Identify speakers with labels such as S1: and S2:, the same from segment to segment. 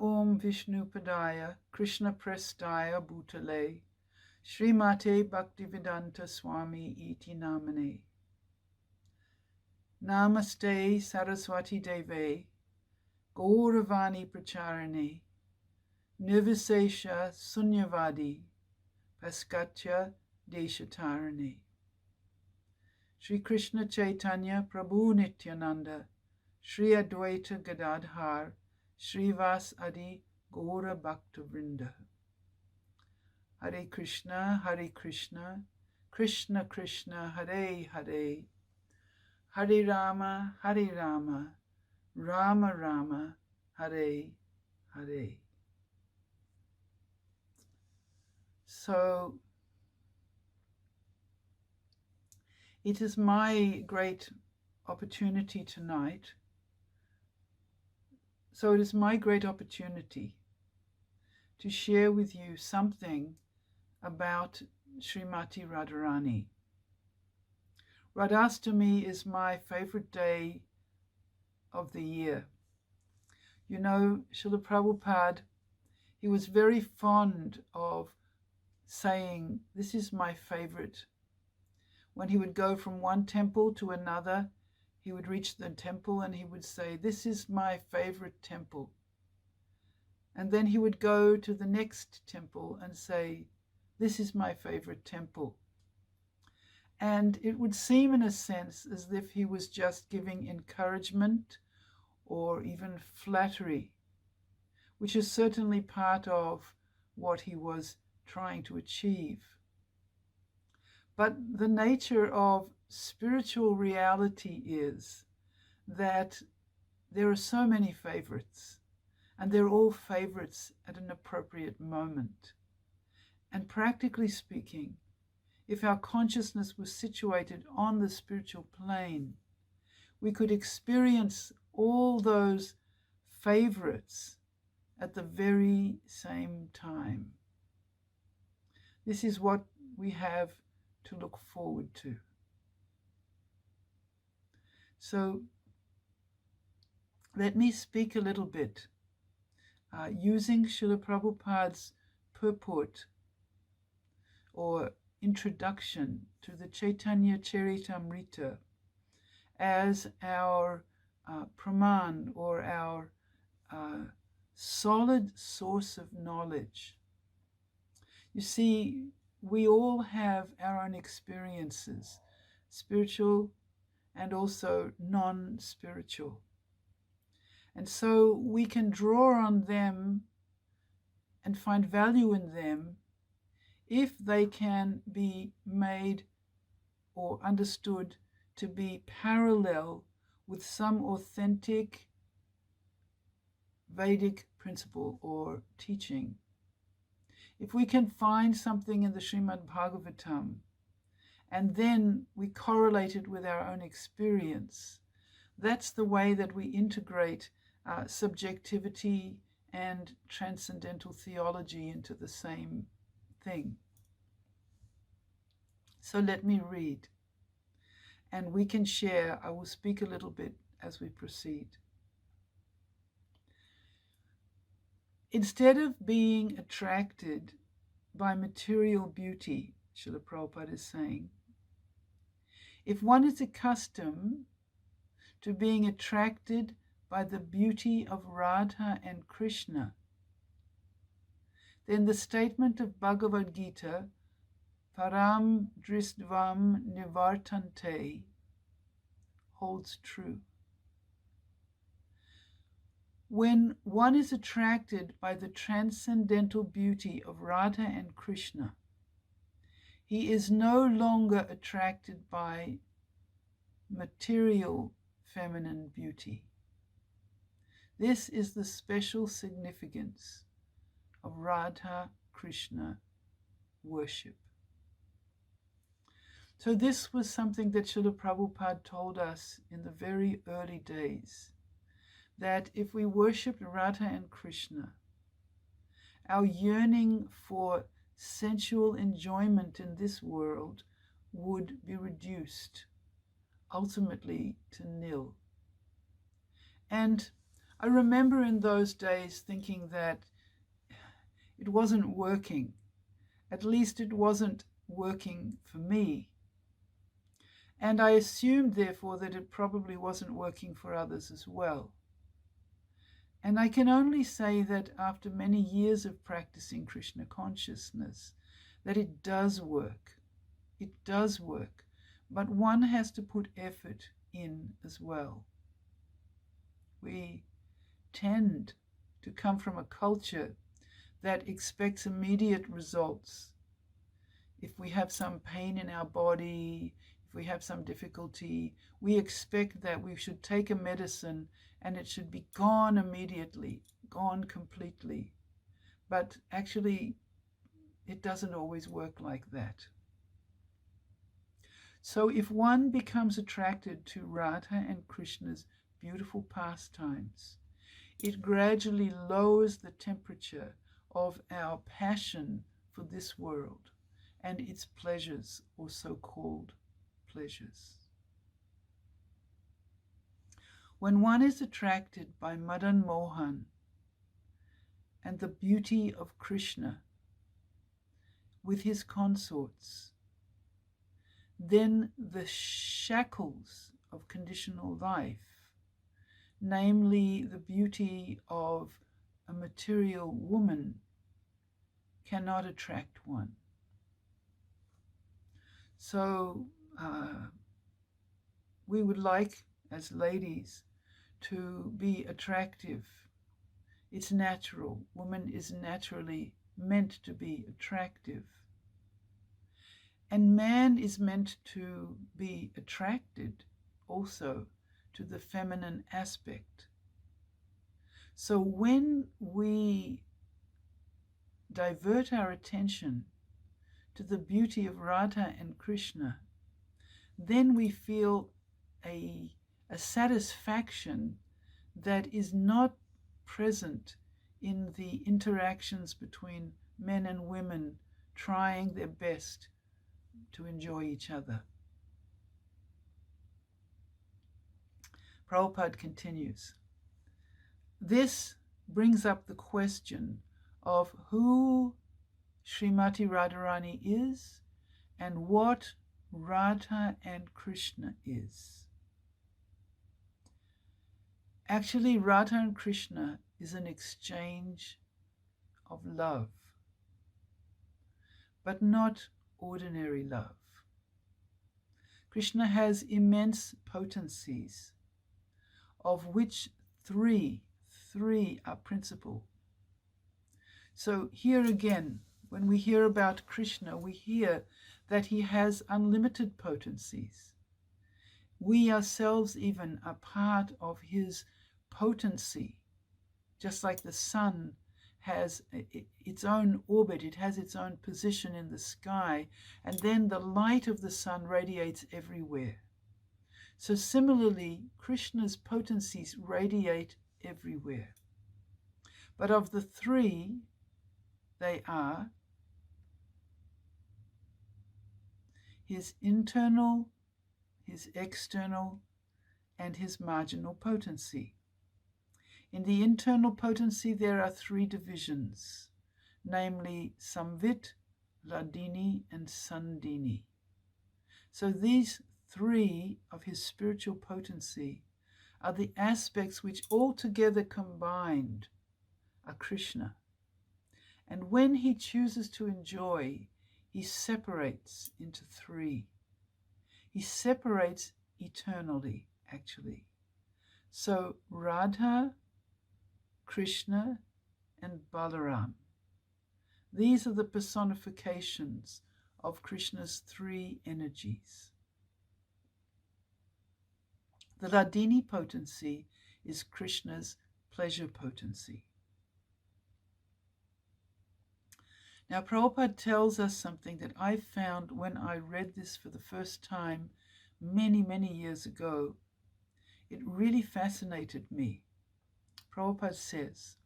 S1: Om Vishnupadaya Krishna Prestaya Bhutale Srimati Bhaktivedanta Swami Iti Namane. Namaste Saraswati Deve Gauravani Pracharane Nirvisesha Sunyavadi Paskatya Deshatarane. Shri Krishna Chaitanya Prabhu Nityananda Shri Advaita Gadadhar Shri Vas Adi Gaura Bhakta Vrinda. Hare Krishna, Krishna Krishna, Hare Hare, Hare Rama, Rama Rama, Hare Hare. So, it is my great opportunity tonight. So it is my great opportunity to share with you something about Srimati Radharani. Radhastami is my favorite day of the year. You know, Srila Prabhupada, he was very fond of saying, this is my favorite. When he would go from one temple to another, he would reach the temple and he would say, this is my favorite temple. And then he would go to the next temple and say, this is my favorite temple. And it would seem in a sense as if he was just giving encouragement or even flattery, which is certainly part of what he was trying to achieve. But the nature of spiritual reality is that there are so many favorites, and they're all favorites at an appropriate moment. And practically speaking, if our consciousness was situated on the spiritual plane, we could experience all those favorites at the very same time. This is what we have to look forward to. So let me speak a little bit using Srila Prabhupada's purport or introduction to the Chaitanya Charitamrita as our praman or our solid source of knowledge. You see, we all have our own experiences, spiritual and also non-spiritual. And so we can draw on them and find value in them if they can be made or understood to be parallel with some authentic Vedic principle or teaching. If we can find something in the Srimad Bhagavatam and then we correlate it with our own experience, that's the way that we integrate subjectivity and transcendental theology into the same thing. So let me read, and we can share. I will speak a little bit as we proceed. Instead of being attracted by material beauty, Srila Prabhupada is saying, if one is accustomed to being attracted by the beauty of Radha and Krishna, then the statement of Bhagavad Gita, Param Drisdvam Nivartante, holds true. When one is attracted by the transcendental beauty of Radha and Krishna, he is no longer attracted by material feminine beauty. This is the special significance of Radha Krishna worship. So this was something that Srila Prabhupada told us in the very early days, that if we worshipped Radha and Krishna, our yearning for sensual enjoyment in this world would be reduced ultimately to nil. And I remember in those days thinking that it wasn't working. At least it wasn't working for me. And I assumed, therefore, that it probably wasn't working for others as well. And I can only say that after many years of practicing Krishna consciousness, that it does work. It does work. But one has to put effort in as well. We tend to come from a culture that expects immediate results. If we have some pain in our body, if we have some difficulty, we expect that we should take a medicine and it should be gone immediately, gone completely. But actually, it doesn't always work like that. So if one becomes attracted to Radha and Krishna's beautiful pastimes, it gradually lowers the temperature of our passion for this world and its pleasures, or so-called pleasures. When one is attracted by Madan Mohan and the beauty of Krishna with his consorts, then the shackles of conditional life, namely the beauty of a material woman, cannot attract one. So we would like, as ladies, to be attractive. It's natural. Woman is naturally meant to be attractive. And man is meant to be attracted also to the feminine aspect. So when we divert our attention to the beauty of Radha and Krishna, then we feel a satisfaction that is not present in the interactions between men and women trying their best to enjoy each other. Prabhupada continues. This brings up the question of who Srimati Radharani is and what Radha and Krishna is. Actually, Radha and Krishna is an exchange of love, but not ordinary love. Krishna has immense potencies, of which three are principal. So here again, when we hear about Krishna, we hear that he has unlimited potencies. We ourselves even are part of his potency, just like the sun has its own orbit, it has its own position in the sky, and then the light of the sun radiates everywhere. So similarly, Krishna's potencies radiate everywhere. But of the three, they are his internal, his external, and his marginal potency. In the internal potency, there are three divisions, namely Samvit, Ladini, and Sandini. So these three of his spiritual potency are the aspects which altogether combined are Krishna. And when he chooses to enjoy, he separates into three. He separates eternally, actually. So Radha, Krishna, and Balaram. These are the personifications of Krishna's three energies. The Ladini potency is Krishna's pleasure potency. Now, Prabhupada tells us something that I found when I read this for the first time many, many years ago. It really fascinated me. Prabhupada says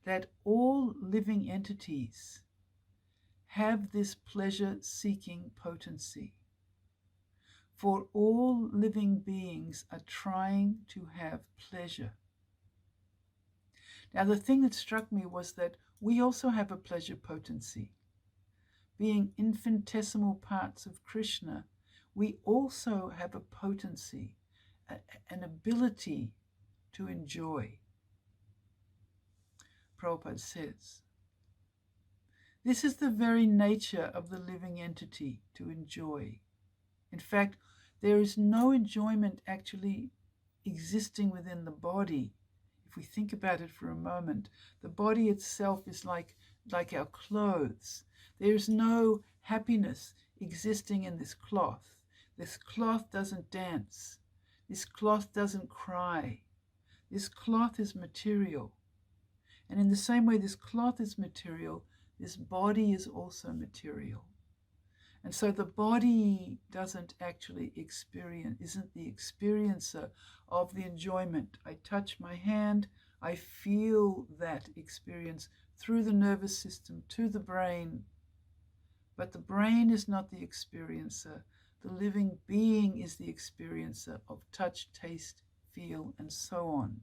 S1: that all living entities have this pleasure-seeking potency. For all living beings are trying to have pleasure. Now, the thing that struck me was that we also have a pleasure potency. Being infinitesimal parts of Krishna, we also have a potency, an ability to enjoy. Prabhupada says, this is the very nature of the living entity, to enjoy. In fact, there is no enjoyment actually existing within the body. If we think about it for a moment, the body itself is like our clothes. There is no happiness existing in this cloth. This cloth doesn't dance. This cloth doesn't cry. This cloth is material. And in the same way this cloth is material, this body is also material. And so the body doesn't actually isn't the experiencer of the enjoyment. I touch my hand, I feel that experience through the nervous system to the brain. But the brain is not the experiencer. The living being is the experiencer of touch, taste, feel, and so on.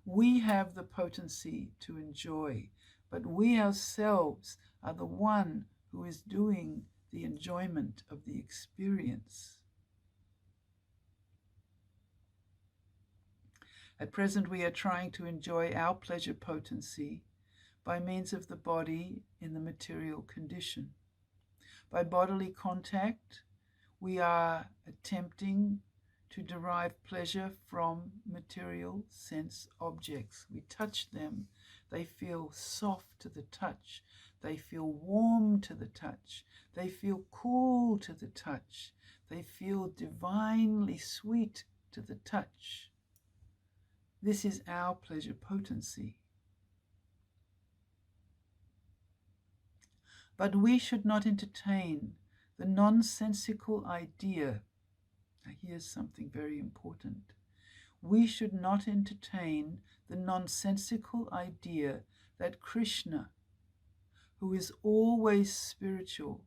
S1: We have the potency to enjoy, but we ourselves are the one who is doing the enjoyment of the experience. At present, we are trying to enjoy our pleasure potency by means of the body in the material condition. By bodily contact, we are attempting to derive pleasure from material sense objects. We touch them, they feel soft to the touch, they feel warm to the touch, they feel cool to the touch, they feel divinely sweet to the touch. This is our pleasure potency. But we should not entertain the nonsensical idea. Now here's something very important. We should not entertain the nonsensical idea that Krishna, who is always spiritual,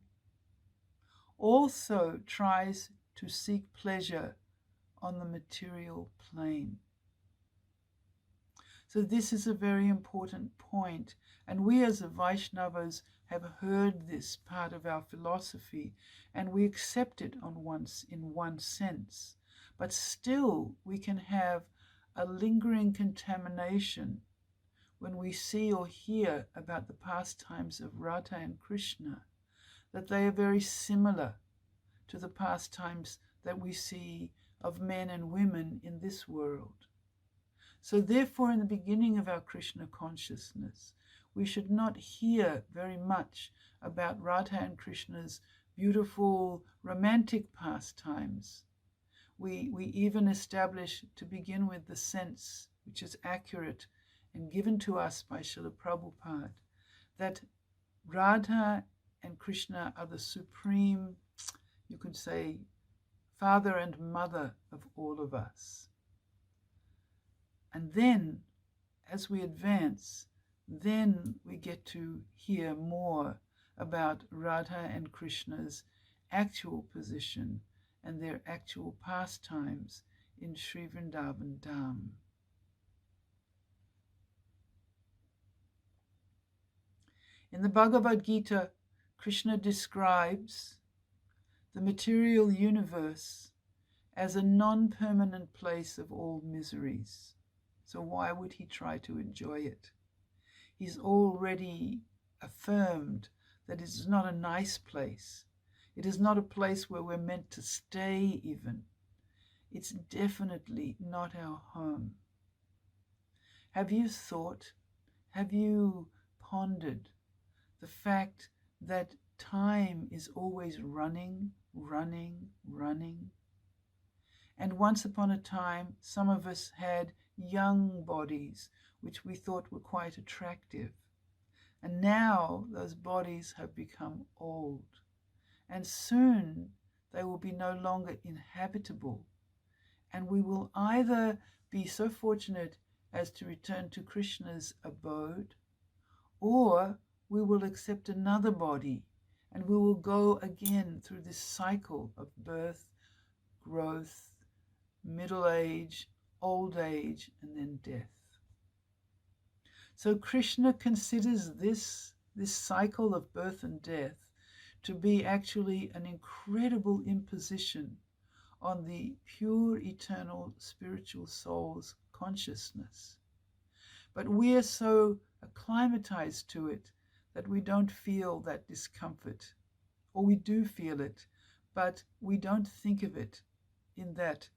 S1: also tries to seek pleasure on the material plane. So this is a very important point, and we as the Vaishnavas have heard this part of our philosophy, and we accept it in one sense. But still, we can have a lingering contamination when we see or hear about the pastimes of Radha and Krishna, that they are very similar to the pastimes that we see of men and women in this world. So therefore, in the beginning of our Krishna consciousness, we should not hear very much about Radha and Krishna's beautiful romantic pastimes. We even establish, to begin with, the sense, which is accurate and given to us by Srila Prabhupada, that Radha and Krishna are the supreme, you could say, father and mother of all of us. And then, as we advance, then we get to hear more about Radha and Krishna's actual position and their actual pastimes in Sri Vrindavan Dhama. In the Bhagavad Gita, Krishna describes the material universe as a non-permanent place of all miseries. So why would he try to enjoy it? He's already affirmed that it is not a nice place. It is not a place where we're meant to stay even. It's definitely not our home. Have you thought, have you pondered the fact that time is always running? And once upon a time, some of us had young bodies which we thought were quite attractive. And now those bodies have become old. And soon they will be no longer inhabitable. And we will either be so fortunate as to return to Krishna's abode, or we will accept another body and we will go again through this cycle of birth, growth, middle age, old age, and then death. So Krishna considers this cycle of birth and death to be actually an incredible imposition on the pure, eternal, spiritual soul's consciousness. But we are so acclimatized to it that we don't feel that discomfort, or we do feel it, but we don't think of it in that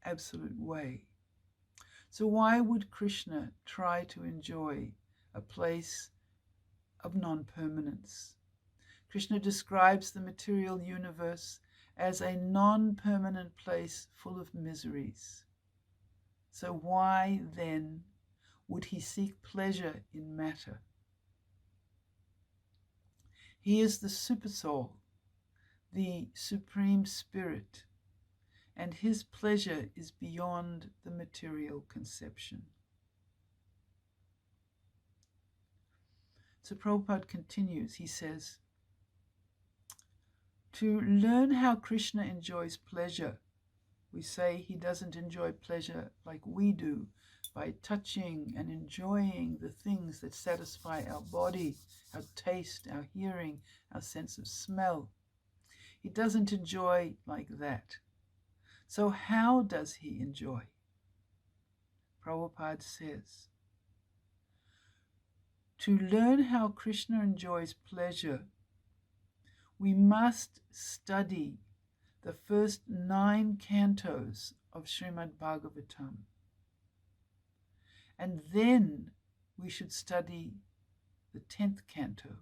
S1: absolute way. So why would Krishna try to enjoy a place of non-permanence? Krishna describes the material universe as a non-permanent place full of miseries. So why then would he seek pleasure in matter? He is the Supersoul, the Supreme Spirit, and his pleasure is beyond the material conception. So Prabhupada continues, he says, to learn how Krishna enjoys pleasure, we say he doesn't enjoy pleasure like we do, by touching and enjoying the things that satisfy our body, our taste, our hearing, our sense of smell. He doesn't enjoy like that. So how does he enjoy? Prabhupada says, to learn how Krishna enjoys pleasure, we must study the first 9 cantos of Srimad Bhagavatam. And then we should study the 10th canto,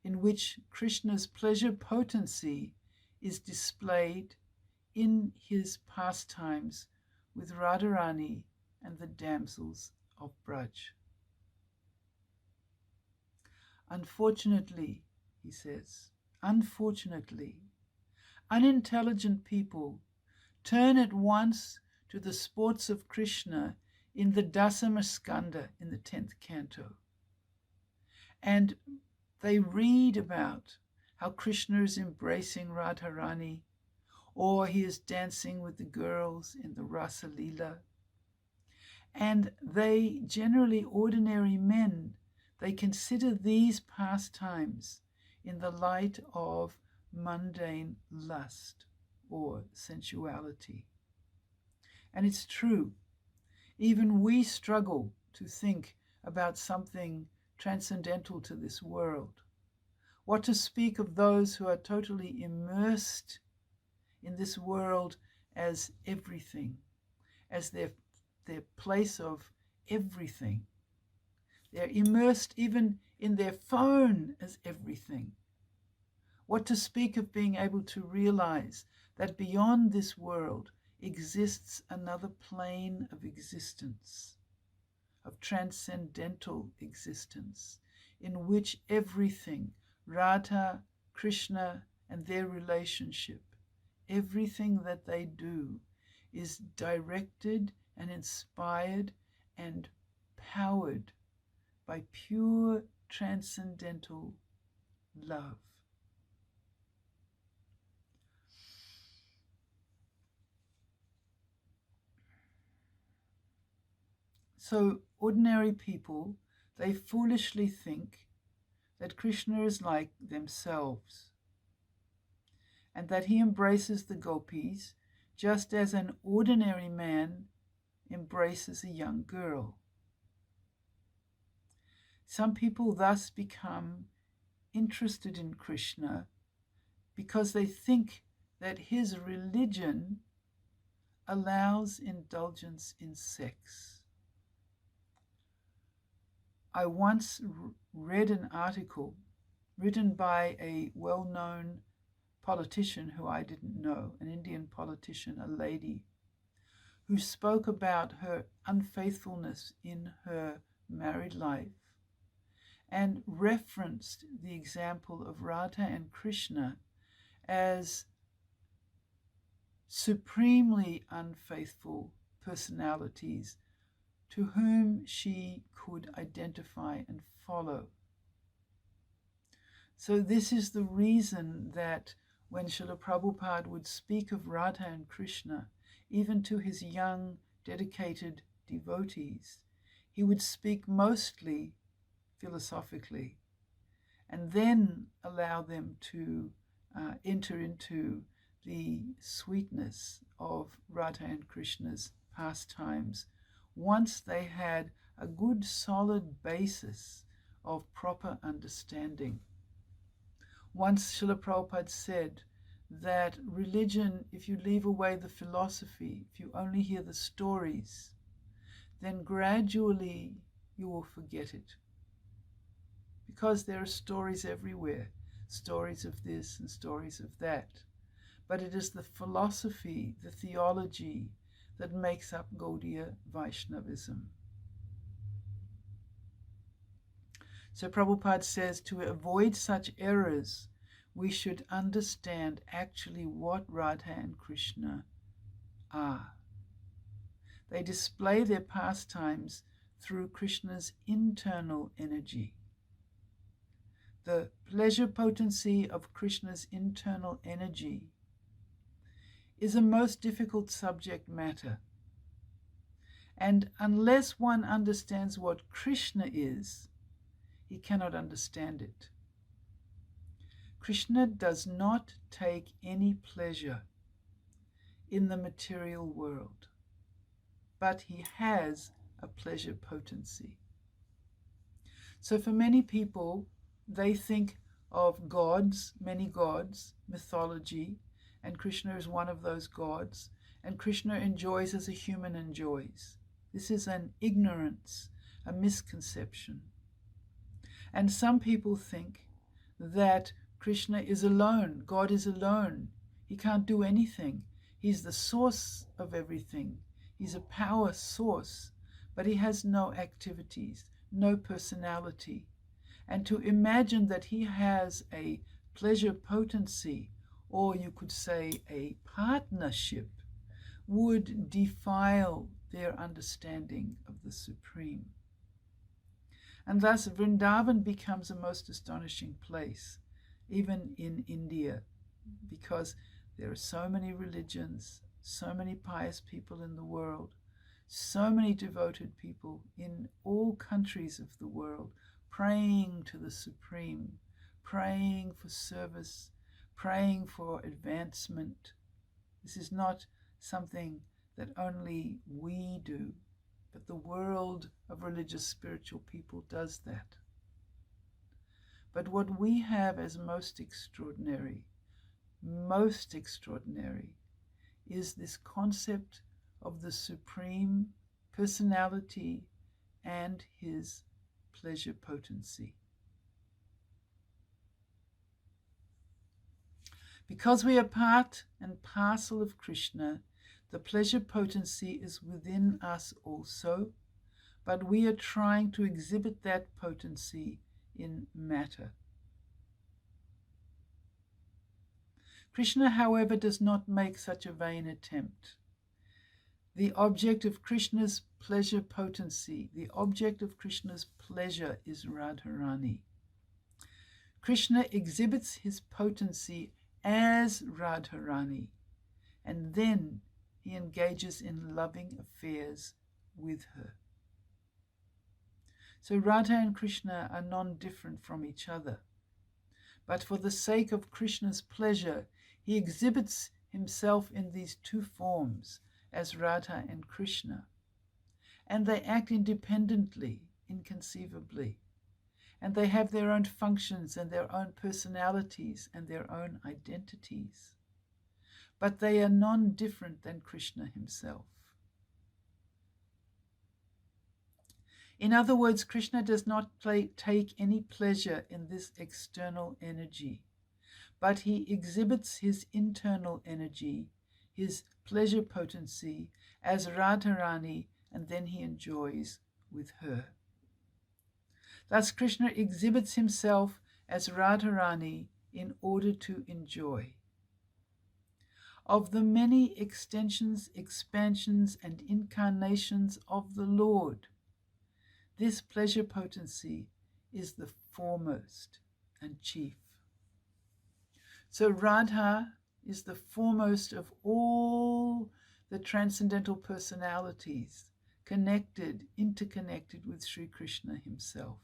S1: in which Krishna's pleasure potency is displayed in his pastimes with Radharani and the damsels of Braj. Unfortunately, he says, unfortunately, unintelligent people turn at once to the sports of Krishna in the Dasama Skanda, in the 10th canto. And they read about how Krishna is embracing Radharani, or he is dancing with the girls in the Rasa Leela. And they, generally ordinary men, they consider these pastimes in the light of mundane lust or sensuality. And it's true, even we struggle to think about something transcendental to this world. What to speak of those who are totally immersed in this world as everything, as their place of everything. They're immersed even in their phone as everything. What to speak of being able to realize that beyond this world exists another plane of existence, of transcendental existence, in which everything, Radha, Krishna, and their relationship, everything that they do is directed and inspired and powered by pure transcendental love. So ordinary people, they foolishly think that Krishna is like themselves, and that he embraces the gopis just as an ordinary man embraces a young girl. Some people thus become interested in Krishna because they think that his religion allows indulgence in sex. I once read an article written by a well-known politician who I didn't know, an Indian politician, a lady, who spoke about her unfaithfulness in her married life and referenced the example of Radha and Krishna as supremely unfaithful personalities to whom she could identify and follow. So this is the reason that when Srila Prabhupada would speak of Radha and Krishna, even to his young, dedicated devotees, he would speak mostly philosophically and then allow them to enter into the sweetness of Radha and Krishna's pastimes once they had a good solid basis of proper understanding. Once Srila Prabhupada said that religion, if you leave away the philosophy, if you only hear the stories, then gradually you will forget it. Because there are stories everywhere, stories of this and stories of that. But it is the philosophy, the theology, that makes up Gaudiya Vaishnavism. So Prabhupada says to avoid such errors, we should understand actually what Radha and Krishna are. They display their pastimes through Krishna's internal energy. The pleasure potency of Krishna's internal energy is a most difficult subject matter. And unless one understands what Krishna is, he cannot understand it. Krishna does not take any pleasure in the material world, but he has a pleasure potency. So for many people, they think of gods, many gods, mythology, and Krishna is one of those gods, and Krishna enjoys as a human enjoys. This is an ignorance, a misconception. And some people think that Krishna is alone, God is alone. He can't do anything. He's the source of everything. He's a power source, but he has no activities, no personality. And to imagine that he has a pleasure potency, or you could say a partnership, would defile their understanding of the Supreme. And thus Vrindavan becomes a most astonishing place, even in India, because there are so many religions, so many pious people in the world, so many devoted people in all countries of the world, praying to the Supreme, praying for service, praying for advancement. This is not something that only we do, but the world of religious spiritual people does that. But what we have as most extraordinary, is this concept of the Supreme Personality and his pleasure potency. Because we are part and parcel of Krishna, the pleasure potency is within us also, but we are trying to exhibit that potency in matter. Krishna, however, does not make such a vain attempt. The object of Krishna's pleasure potency, the object of Krishna's pleasure is Radharani. Krishna exhibits his potency as Radharani, and then he engages in loving affairs with her. So Radha and Krishna are non-different from each other. But for the sake of Krishna's pleasure, he exhibits himself in these two forms, as Radha and Krishna. And they act independently, inconceivably. And they have their own functions and their own personalities and their own identities. But they are non-different than Krishna himself. In other words, Krishna does not take any pleasure in this external energy, but he exhibits his internal energy, his pleasure potency, as Radharani, and then he enjoys with her. Thus Krishna exhibits himself as Radharani in order to enjoy. Of the many extensions, expansions, and incarnations of the Lord, this pleasure potency is the foremost and chief. So Radha is the foremost of all the transcendental personalities connected, interconnected with Sri Krishna himself.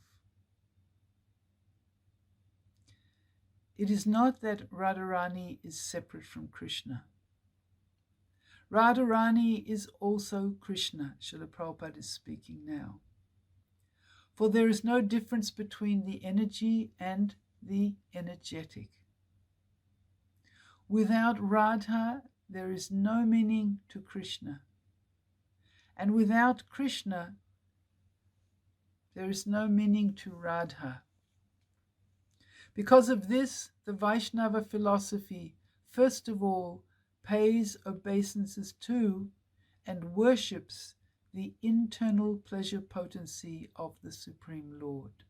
S1: It is not that Radharani is separate from Krishna. Radharani is also Krishna. Srila Prabhupada is speaking now. For there is no difference between the energy and the energetic. Without Radha, there is no meaning to Krishna. And without Krishna, there is no meaning to Radha. Because of this, the Vaishnava philosophy, first of all, pays obeisances to and worships the internal pleasure potency of the Supreme Lord.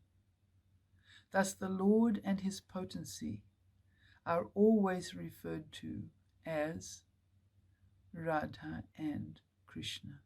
S1: Thus, the Lord and his potency are always referred to as Radha and Krishna.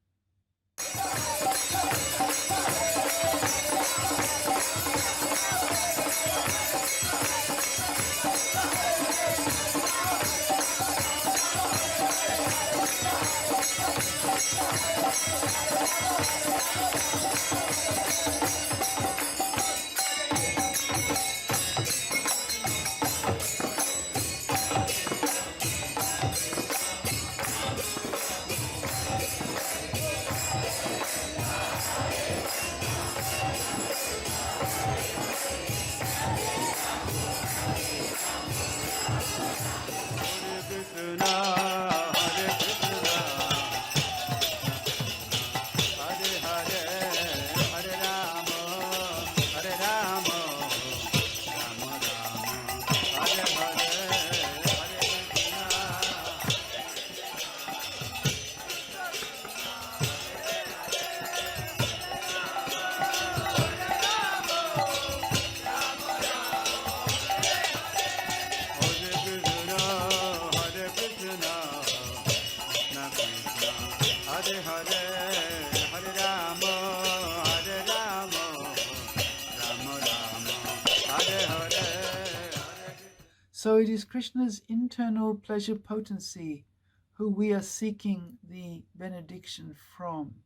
S1: So it is Krishna's internal pleasure potency who we are seeking the benediction from.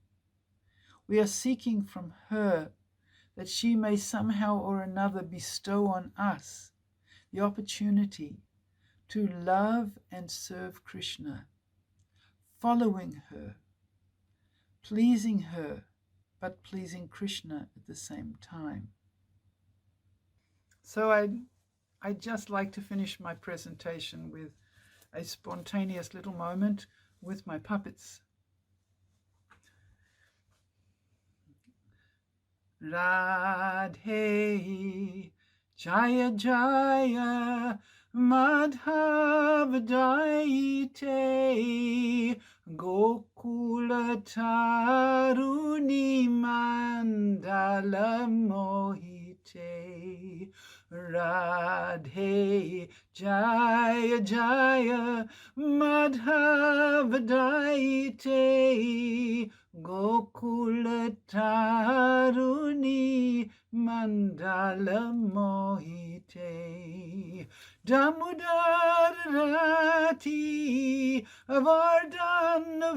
S1: We are seeking from her that she may somehow or another bestow on us the opportunity to love and serve Krishna, following her, pleasing her, but pleasing Krishna at the same time. So I'd just like to finish my presentation with a spontaneous little moment with my puppets. Radhe Jaya Jaya Madhava Daite Gokula Taruni Mandala Mohite Radhe Jaya Jaya Madhava Daite Gokula Taruni Mandala Mohite Damodar Rati Vardhana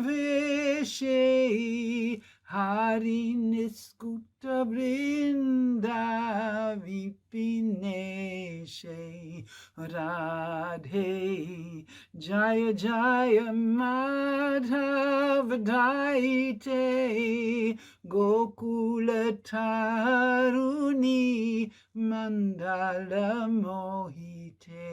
S1: Veshe Hari Niskuta Vrinda Vipineshe Radhe Jaya Jaya Madhava Daite Gokula Taruni Mandala Mohite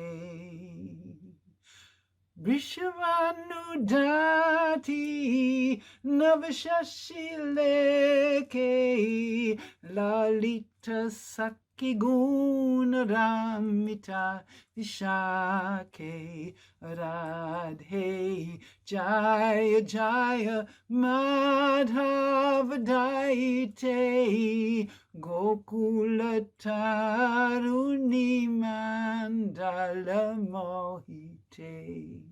S1: Vrishavanudati Navashashileke Lalita Sakhi Guna Ramita Vishake Radhe Jaya Jaya Madhava Daite Gokula Taruni Mandala Mohite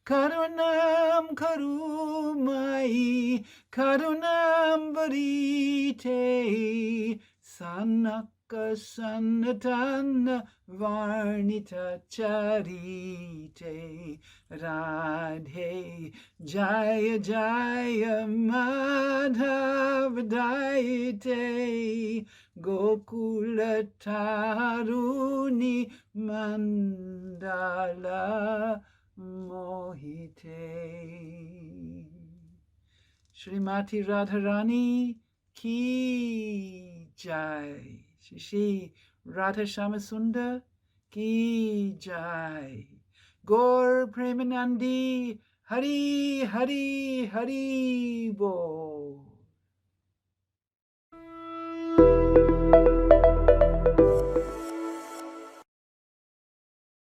S1: Karunam Karumai Karunam Varite Sanat Sanatana Varnita Charite Radhe Jaya Jaya Madhavadayate Gokula Taruni Mandala Mohite. Srimati Radharani Ki Jai. Shri Radha Shamasunda Ki Jai. Gaur Premanandi Hari Hari Hari Bo.